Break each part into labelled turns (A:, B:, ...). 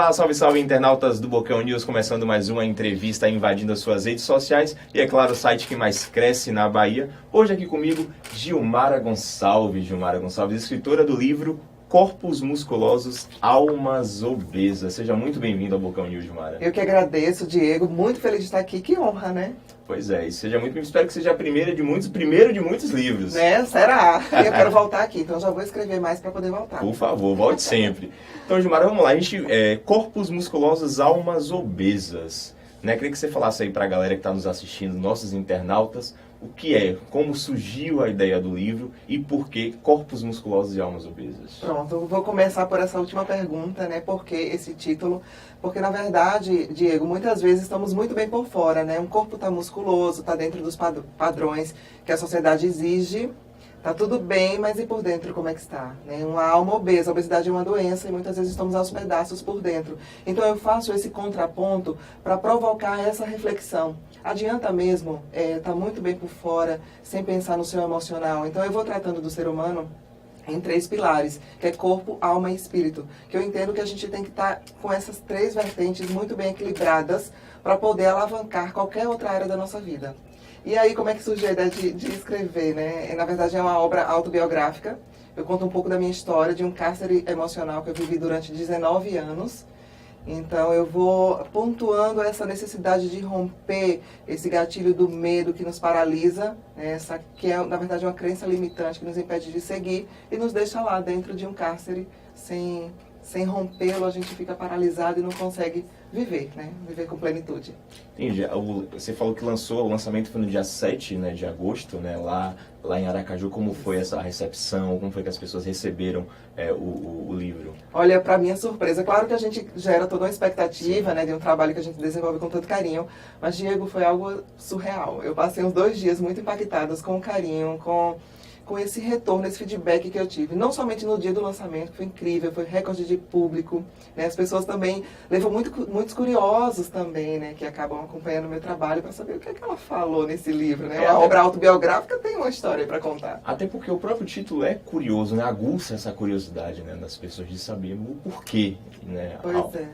A: Olá, salve, salve, internautas do Bocão News, começando mais uma entrevista invadindo as suas redes sociais e, é claro, o site que mais cresce na Bahia. Hoje aqui comigo, Gilmara Gonçalves, escritora do livro Corpos Musculosos, Almas Obesas. Seja muito bem-vindo ao Bocão News, Gilmara.
B: Eu que agradeço, Diego, muito feliz de estar aqui, que honra, né?
A: Pois é, e seja muito bem-vindo, espero que seja a primeiro de muitos livros.
B: Né, será? Eu quero voltar aqui, então já vou escrever mais para poder voltar.
A: Por favor, volte sempre. Então, Gilmara, vamos lá, Corpos Musculosos, Almas Obesas. Né? Queria que você falasse aí para a galera que está nos assistindo, nossos internautas, o que é, como surgiu a ideia do livro e por que Corpos Musculosos e Almas Obesas.
B: Pronto, eu vou começar por essa última pergunta, né? Por que esse título? Porque, na verdade, Diego, muitas vezes estamos muito bem por fora, né? Um corpo está musculoso, está dentro dos padrões que a sociedade exige, tá tudo bem, mas e por dentro como é que está? Né? Uma alma obesa, a obesidade é uma doença e muitas vezes estamos aos pedaços por dentro. Então eu faço esse contraponto para provocar essa reflexão. Adianta mesmo tá muito bem por fora, sem pensar no seu emocional. Então eu vou tratando do ser humano em 3 pilares, que é corpo, alma e espírito. Que eu entendo que a gente tem que estar com essas 3 vertentes muito bem equilibradas para poder alavancar qualquer outra área da nossa vida. E aí, como é que surgiu a ideia de escrever, né? Na verdade, é uma obra autobiográfica. Eu conto um pouco da minha história, de um cárcere emocional que eu vivi durante 19 anos. Então, eu vou pontuando essa necessidade de romper esse gatilho do medo que nos paralisa, né? Essa que é, na verdade, uma crença limitante que nos impede de seguir e nos deixa lá dentro de um cárcere sem rompê-lo, a gente fica paralisado e não consegue viver, né? Viver com plenitude.
A: Entendi. Você falou que o lançamento foi no dia 7, né, de agosto, né, lá em Aracaju. Como foi essa recepção? Como foi que as pessoas receberam o livro?
B: Olha, para minha surpresa, claro que a gente gera toda uma expectativa, né, de um trabalho que a gente desenvolve com tanto carinho, mas, Diego, foi algo surreal. Eu passei uns 2 dias muito impactados com o carinho, com esse retorno, esse feedback que eu tive. Não somente no dia do lançamento, que foi incrível, foi recorde de público. Né? As pessoas também levam muitos curiosos também, né? Que acabam acompanhando o meu trabalho para saber o que é que ela falou nesse livro. Né? Uma obra autobiográfica tem uma história para contar.
A: Até porque o próprio título é curioso, né? Aguça essa curiosidade, né, das pessoas de saber o porquê. Né?
B: Pois é.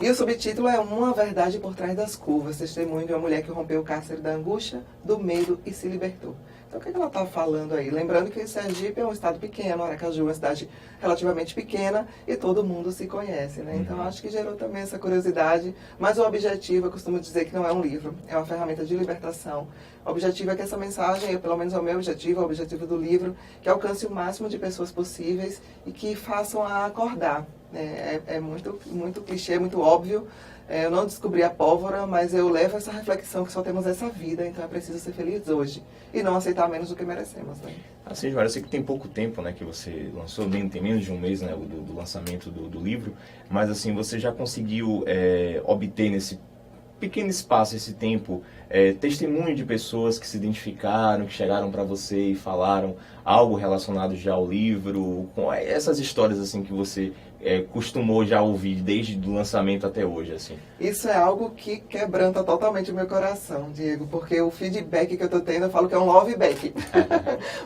B: E o subtítulo é Uma Verdade por Trás das Curvas, testemunho de uma mulher que rompeu o cárcere da angústia, do medo e se libertou. Então, o que ela está falando aí? Lembrando que Sergipe é um estado pequeno, Aracaju é uma cidade relativamente pequena e todo mundo se conhece, né? Então, acho que gerou também essa curiosidade. Mas o objetivo, eu costumo dizer que não é um livro, é uma ferramenta de libertação. O objetivo é que essa mensagem, pelo menos é o meu objetivo, é o objetivo do livro, que alcance o máximo de pessoas possíveis e que façam a acordar. É muito clichê, muito óbvio. Eu não descobri a pólvora, mas eu levo essa reflexão que só temos essa vida, então é preciso ser feliz hoje e não aceitar menos do que merecemos. Né?
A: Assim, Joara, eu sei que tem pouco tempo, né, que você lançou, tem menos de um mês, né, do lançamento do livro, mas assim, você já conseguiu obter nesse pequeno espaço, esse tempo, testemunho de pessoas que se identificaram, que chegaram para você e falaram algo relacionado já ao livro, com essas histórias assim que você costumou já ouvir desde o lançamento até hoje, assim?
B: Isso é algo que quebranta totalmente o meu coração, Diego, porque o feedback que eu estou tendo, eu falo que é um love back.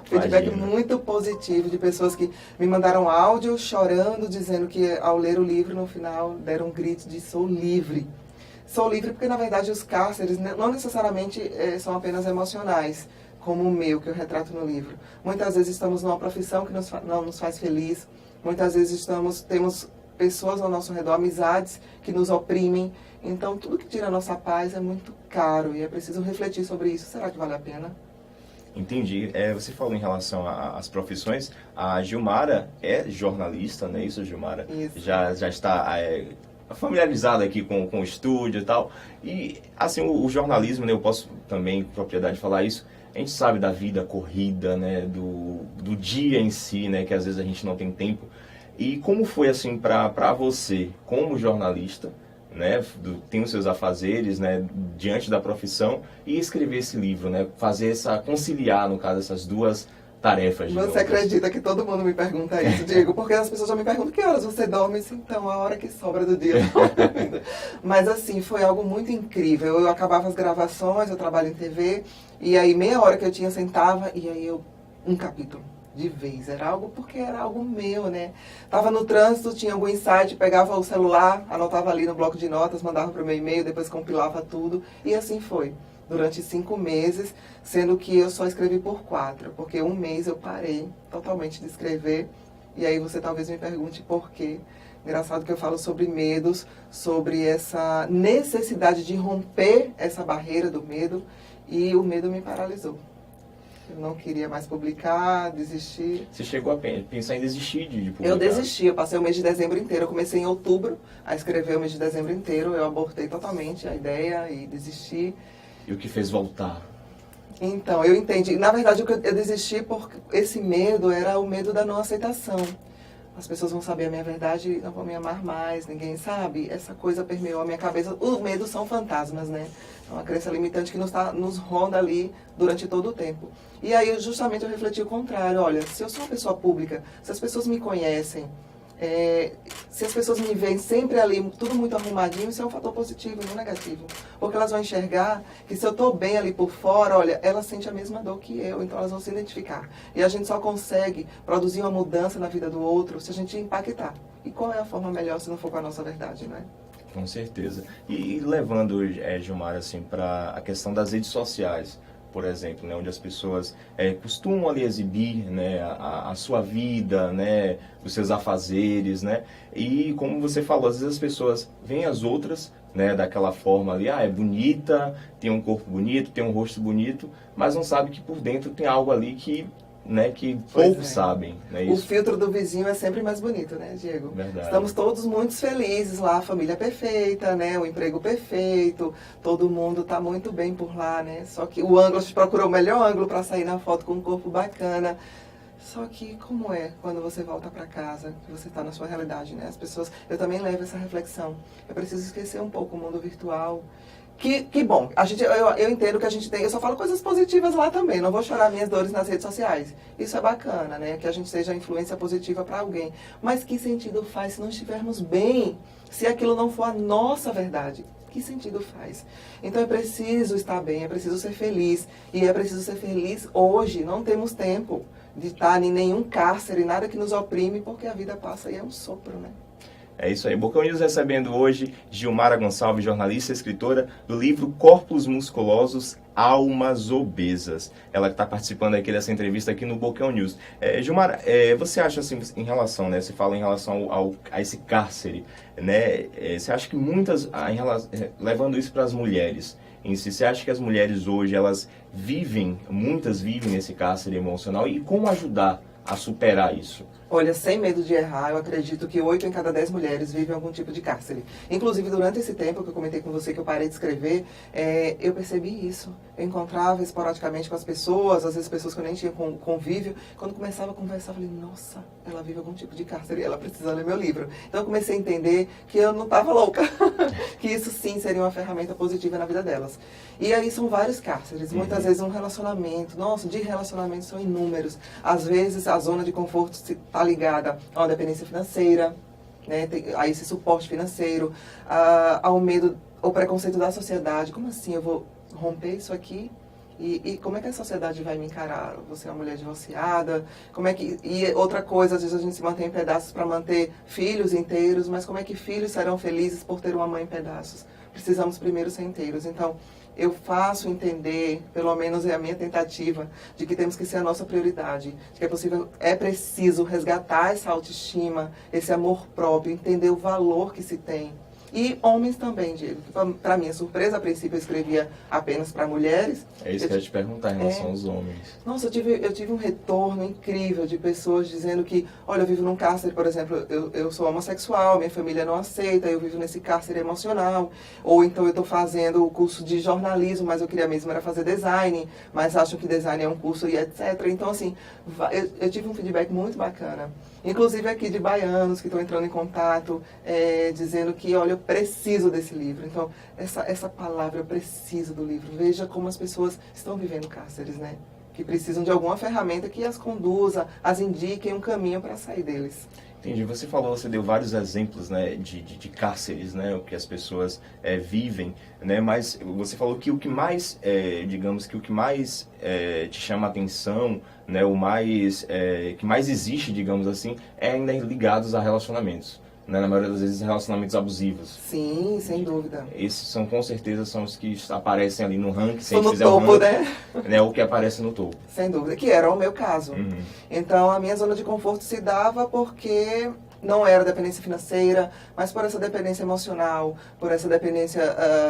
B: Feedback muito positivo de pessoas que me mandaram áudio chorando, dizendo que ao ler o livro, no final, deram um grito de sou livre. Sou livre porque, na verdade, os cárceres não necessariamente são apenas emocionais, como o meu, que eu retrato no livro. Muitas vezes estamos numa profissão que não nos faz feliz, muitas vezes temos pessoas ao nosso redor, amizades que nos oprimem. Então, tudo que tira a nossa paz é muito caro e é preciso refletir sobre isso. Será que vale a pena?
A: Entendi. Você falou em relação às profissões. A Gilmara é jornalista, não é isso, Gilmara?
B: Isso.
A: Já está familiarizada aqui com o estúdio e tal. E, assim, o jornalismo, né, eu posso também, com propriedade, falar isso. A gente sabe da vida corrida, né, do dia em si, né, que às vezes a gente não tem tempo. E como foi, assim, para você, como jornalista, né, tem os seus afazeres, né, diante da profissão, e escrever esse livro, né, conciliar, no caso, essas duas tarefas.
B: Você acredita que todo mundo me pergunta isso, Diego? Porque as pessoas já me perguntam que horas você dorme? Então, a hora que sobra do dia. Mas assim, foi algo muito incrível. Eu acabava as gravações, eu trabalho em TV, e aí meia hora que eu tinha, sentava, e aí um capítulo. de vez. Era algo porque era algo meu, né? Tava no trânsito, tinha algum insight, pegava o celular, anotava ali no bloco de notas, mandava para o meu e-mail, depois compilava tudo. E assim foi. Durante 5 meses, sendo que eu só escrevi por 4, porque um mês eu parei totalmente de escrever. E aí você talvez me pergunte por quê. Engraçado que eu falo sobre medos, sobre essa necessidade de romper essa barreira do medo, e o medo me paralisou. Eu não queria mais publicar, desisti.
A: Você chegou a pensar em desistir de publicar?
B: Eu desisti, eu passei o mês de dezembro inteiro. Eu comecei em outubro a escrever o mês de dezembro inteiro. Eu abortei totalmente a ideia e desisti.
A: E o que fez voltar?
B: Então, eu entendi. Na verdade, eu desisti porque esse medo era o medo da não aceitação. As pessoas vão saber a minha verdade e não vão me amar mais, ninguém sabe. Essa coisa permeou a minha cabeça. Os medos são fantasmas, né? É uma crença limitante que nos ronda ali durante todo o tempo. E aí, justamente, eu refleti o contrário. Olha, se eu sou uma pessoa pública, se as pessoas me conhecem, se as pessoas me veem sempre ali, tudo muito arrumadinho, isso é um fator positivo, não negativo. Porque elas vão enxergar que se eu estou bem ali por fora, olha, ela sente a mesma dor que eu, então elas vão se identificar. E a gente só consegue produzir uma mudança na vida do outro se a gente impactar. E qual é a forma melhor se não for com a nossa verdade, não é?
A: Com certeza. E levando, Gilmara, assim, para a questão das redes sociais, por exemplo, né, onde as pessoas costumam ali exibir, né, a sua vida, né, os seus afazeres, né, e como você falou, às vezes as pessoas veem as outras, né, daquela forma ali, é bonita, tem um corpo bonito, tem um rosto bonito, mas não sabe que por dentro tem algo ali que, né, que poucos sabem, né,
B: isso. O
A: isso.
B: filtro do vizinho é sempre mais bonito, né, Diego?
A: Verdade.
B: Estamos todos muito felizes lá, a família perfeita, né, o emprego perfeito, todo mundo está muito bem por lá, né? Só que o ângulo, a gente procurou o melhor ângulo para sair na foto com um corpo bacana. Só que como é quando você volta para casa, que você está na sua realidade, né? As pessoas, eu também levo essa reflexão. Eu preciso esquecer um pouco o mundo virtual. Que bom, eu entendo que a gente tem, eu só falo coisas positivas lá também, não vou chorar minhas dores nas redes sociais. Isso é bacana, né? Que a gente seja influência positiva para alguém. Mas que sentido faz se não estivermos bem, se aquilo não for a nossa verdade? Que sentido faz? Então é preciso estar bem, é preciso ser feliz. E é preciso ser feliz hoje, não temos tempo de estar em nenhum cárcere, nada que nos oprime, porque a vida passa e é um sopro, né?
A: É isso aí. Bocão News recebendo hoje Gilmara Gonçalves, jornalista e escritora do livro Corpos Musculosos, Almas Obesas. Ela está participando aqui dessa entrevista aqui no Bocão News. Gilmara, você acha assim, em relação, né? Você fala em relação a esse cárcere, né? Você acha que levando isso para as mulheres em si, você acha que as mulheres hoje, muitas vivem nesse cárcere emocional, e como ajudar a superar isso?
B: Olha, sem medo de errar, eu acredito que 8 em cada 10 mulheres vivem algum tipo de cárcere. Inclusive, durante esse tempo que eu comentei com você que eu parei de escrever, eu percebi isso. Eu encontrava esporadicamente com as pessoas, às vezes pessoas que eu nem tinha convívio. Quando começava a conversar, eu falei, nossa, ela vive algum tipo de cárcere, ela precisa ler meu livro. Então eu comecei a entender que eu não estava louca, que isso sim seria uma ferramenta positiva na vida delas. E aí são vários cárceres, muitas vezes um relacionamento, nossa, de relacionamentos são inúmeros. Às vezes a zona de conforto está ligada a uma dependência financeira, né, a esse suporte financeiro, ao medo, ao preconceito da sociedade. Como assim eu vou romper isso aqui? E como é que a sociedade vai me encarar? Você é uma mulher divorciada? E outra coisa, às vezes a gente se mantém em pedaços para manter filhos inteiros, mas como é que filhos serão felizes por ter uma mãe em pedaços? Precisamos primeiro ser inteiros. Então, eu faço entender, pelo menos é a minha tentativa, de que temos que ser a nossa prioridade, de que é preciso resgatar essa autoestima, esse amor próprio, entender o valor que se tem. E homens também, Diego. Para minha surpresa, a princípio eu escrevia apenas para mulheres.
A: É isso que eu ia te perguntar em relação aos homens.
B: Nossa, eu tive um retorno incrível de pessoas dizendo que, olha, eu vivo num cárcere, por exemplo, eu sou homossexual, minha família não aceita, eu vivo nesse cárcere emocional. Ou então eu estou fazendo o curso de jornalismo, mas eu queria mesmo era fazer design, mas acham que design é um curso e etc. Então, assim, eu tive um feedback muito bacana. Inclusive aqui de baianos que estão entrando em contato, dizendo que, olha, eu preciso desse livro. Então, essa palavra, eu preciso do livro. Veja como as pessoas estão vivendo cárceres, né? Que precisam de alguma ferramenta que as conduza, as indique um caminho para sair deles.
A: Entendi. Você falou, você deu vários exemplos, né, de cárceres, né, o que as pessoas vivem, né, mas você falou que o que mais, digamos que o que mais te chama a atenção, né, o mais, que mais existe, digamos assim, é ainda ligados a relacionamentos, né, na maioria das vezes relacionamentos abusivos.
B: Sim, sem dúvida.
A: Esses são, com certeza, são os que aparecem ali no ranking, se a
B: Estou
A: gente
B: no
A: fizer
B: topo,
A: o ranking,
B: né?
A: O que aparece no topo.
B: Sem dúvida, que era o meu caso.
A: Uhum.
B: Então, a minha zona de conforto se dava porque não era dependência financeira, mas por essa dependência emocional, por essa dependência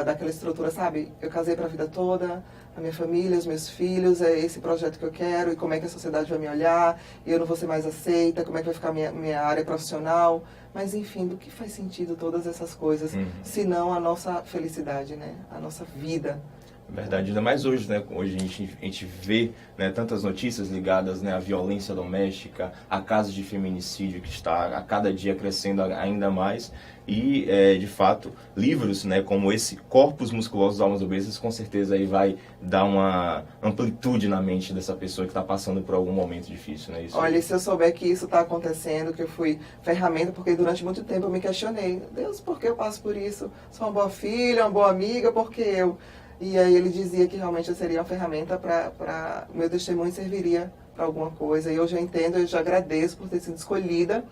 B: daquela estrutura, sabe? Eu casei para a vida toda, a minha família, os meus filhos, é esse projeto que eu quero, e como é que a sociedade vai me olhar, e eu não vou ser mais aceita, como é que vai ficar minha área profissional. Mas, enfim, do que faz sentido todas essas coisas, se não a nossa felicidade, né? A nossa vida.
A: Verdade, ainda mais hoje, né? Hoje a gente vê, né, tantas notícias ligadas, né, à violência doméstica, a casos de feminicídio que está a cada dia crescendo ainda mais. E, de fato, livros, né, como esse Corpos Musculosos das Almas Obesas, com certeza aí vai dar uma amplitude na mente dessa pessoa que está passando por algum momento difícil, né? Isso.
B: Olha, se eu souber que isso está acontecendo, que eu fui ferramenta, porque durante muito tempo eu me questionei. Deus, por que eu passo por isso? Sou uma boa filha, uma boa amiga, por que eu? E aí ele dizia que realmente eu seria uma ferramenta para o meu testemunho serviria para alguma coisa. E hoje eu entendo, eu já agradeço por ter sido escolhida,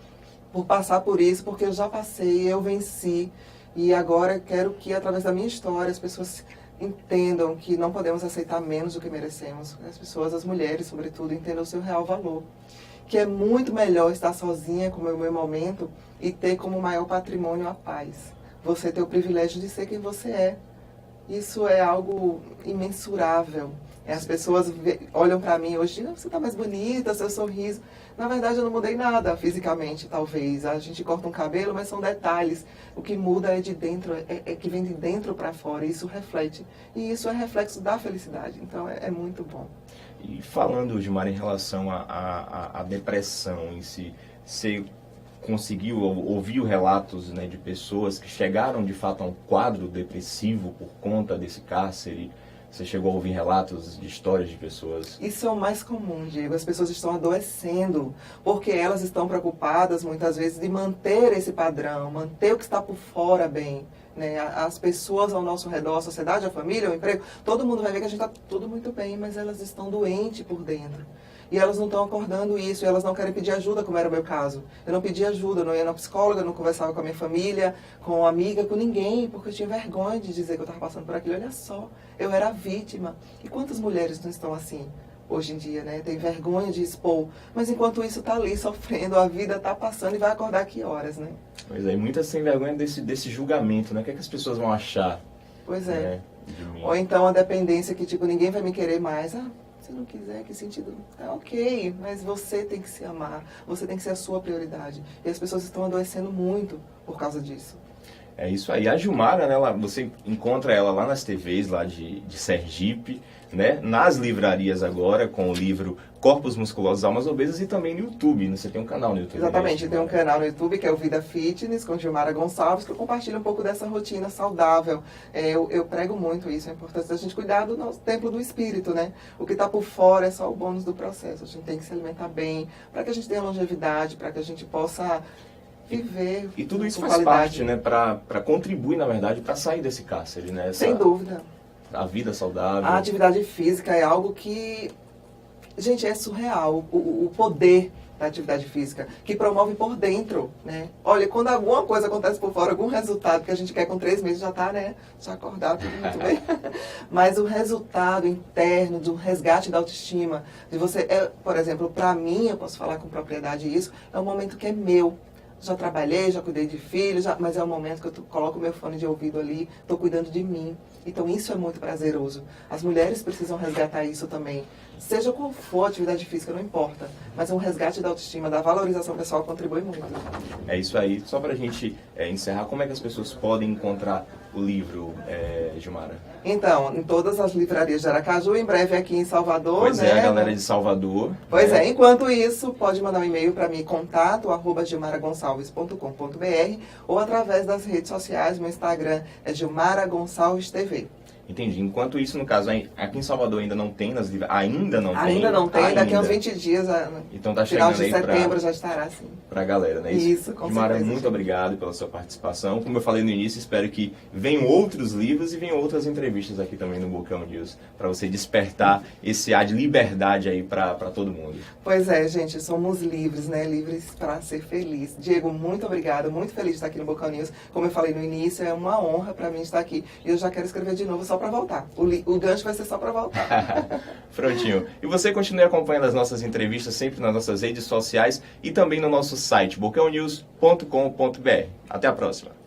B: por passar por isso, porque eu já passei, eu venci. E agora quero que, através da minha história, as pessoas entendam que não podemos aceitar menos do que merecemos. As pessoas, as mulheres, sobretudo, entendam o seu real valor. Que é muito melhor estar sozinha, como é o meu momento, e ter como maior patrimônio a paz. Você ter o privilégio de ser quem você é. Isso é algo imensurável. As pessoas olham para mim hoje e dizem, você está mais bonita, seu sorriso. Na verdade, eu não mudei nada fisicamente, talvez. A gente corta um cabelo, mas são detalhes. O que muda é de dentro, é que vem de dentro para fora. E isso reflete. E isso é reflexo da felicidade. Então, é muito bom.
A: E falando, Gilmara, em relação à depressão em si, você conseguiu, ouviu relatos, né, de pessoas que chegaram de fato a um quadro depressivo por conta desse cárcere? Você chegou a ouvir relatos de histórias de pessoas? Isso
B: é o mais comum, Diego. As pessoas estão adoecendo porque elas estão preocupadas muitas vezes de manter esse padrão, manter o que está por fora bem. Né? As pessoas ao nosso redor, a sociedade, a família, o emprego, todo mundo vai ver que a gente está tudo muito bem, mas elas estão doentes por dentro. E elas não estão acordando isso, e elas não querem pedir ajuda, como era o meu caso. Eu não pedi ajuda, eu não ia na psicóloga, eu não conversava com a minha família, com a amiga, com ninguém, porque eu tinha vergonha de dizer que eu estava passando por aquilo. Olha só, eu era vítima. E quantas mulheres não estão assim hoje em dia, né? Tem vergonha de expor, mas enquanto isso está ali sofrendo, a vida está passando e vai acordar que horas, né?
A: Pois é, e muitas têm vergonha desse julgamento, né? O que é que as pessoas vão achar?
B: Pois é.
A: Né, de mim?
B: Ou então a dependência que, tipo, ninguém vai me querer mais. Se não quiser, que sentido? Tá ok, mas você tem que se amar, você tem que ser a sua prioridade. E as pessoas estão adoecendo muito por causa disso.
A: É isso aí. A Gilmara, né, você encontra ela lá nas TVs lá de Sergipe, né, nas livrarias agora, com o livro Corpos Musculosos, Almas Obesas, e também no YouTube, né? Você tem um canal no YouTube.
B: Exatamente,
A: né,
B: tem um canal no YouTube que é o Vida Fitness, com Gilmara Gonçalves, que eu compartilho um pouco dessa rotina saudável. Eu prego muito isso, a importância da gente cuidar do nosso templo do espírito, né? O que está por fora é só o bônus do processo. A gente tem que se alimentar bem, para que a gente tenha longevidade, para que a gente possa viver.
A: E tudo isso faz parte, né, para contribuir, na verdade, para sair desse cárcere, né?
B: Sem dúvida.
A: A vida saudável.
B: A atividade física é algo que, gente, é surreal. O poder da atividade física, que promove por dentro, né? Olha, quando alguma coisa acontece por fora, algum resultado que a gente quer com 3 meses, já está, né? Já acordado, tudo muito bem. Mas o resultado interno, do resgate da autoestima, de você, por exemplo, para mim, eu posso falar com propriedade isso, é um momento que é meu. Já trabalhei, já cuidei de filhos, mas é um momento que eu coloco o meu fone de ouvido ali, estou cuidando de mim. Então isso é muito prazeroso. As mulheres precisam resgatar isso também. Seja qual for a atividade física, não importa. Mas um resgate da autoestima, da valorização pessoal contribui muito.
A: É isso aí. Só para a gente encerrar, como é que as pessoas podem encontrar o livro, Gilmara?
B: Então, em todas as livrarias de Aracaju, em breve aqui em Salvador.
A: Pois
B: né?
A: A galera de Salvador.
B: Pois enquanto isso, pode mandar um e-mail para mim, contato@gilmaragonçalves.com.br ou através das redes sociais, meu Instagram é Gilmara Gonçalves TV.
A: Entendi. Enquanto isso, no caso, aqui em Salvador ainda não tem nas livrarias. Ainda não tem.
B: Ainda não tem, daqui a uns 20 dias,
A: então tá
B: final
A: chegando
B: de
A: aí
B: setembro já estará assim.
A: Pra galera, né?
B: Isso, com
A: Gilmara,
B: certeza.
A: muito obrigado pela sua participação. Como eu falei no início, espero que venham outros livros e venham outras entrevistas aqui também no Bocão News, para você despertar esse ar de liberdade aí para todo mundo.
B: Pois é, gente, somos livres, né? Livres para ser feliz. Diego, muito obrigada, muito feliz de estar aqui no Bocão News. Como eu falei no início, é uma honra para mim estar aqui. E eu já quero escrever de novo só para voltar. O gancho vai ser só para voltar.
A: Prontinho. E você continue acompanhando as nossas entrevistas sempre nas nossas redes sociais e também no nosso site bocãonews.com.br. Até a próxima.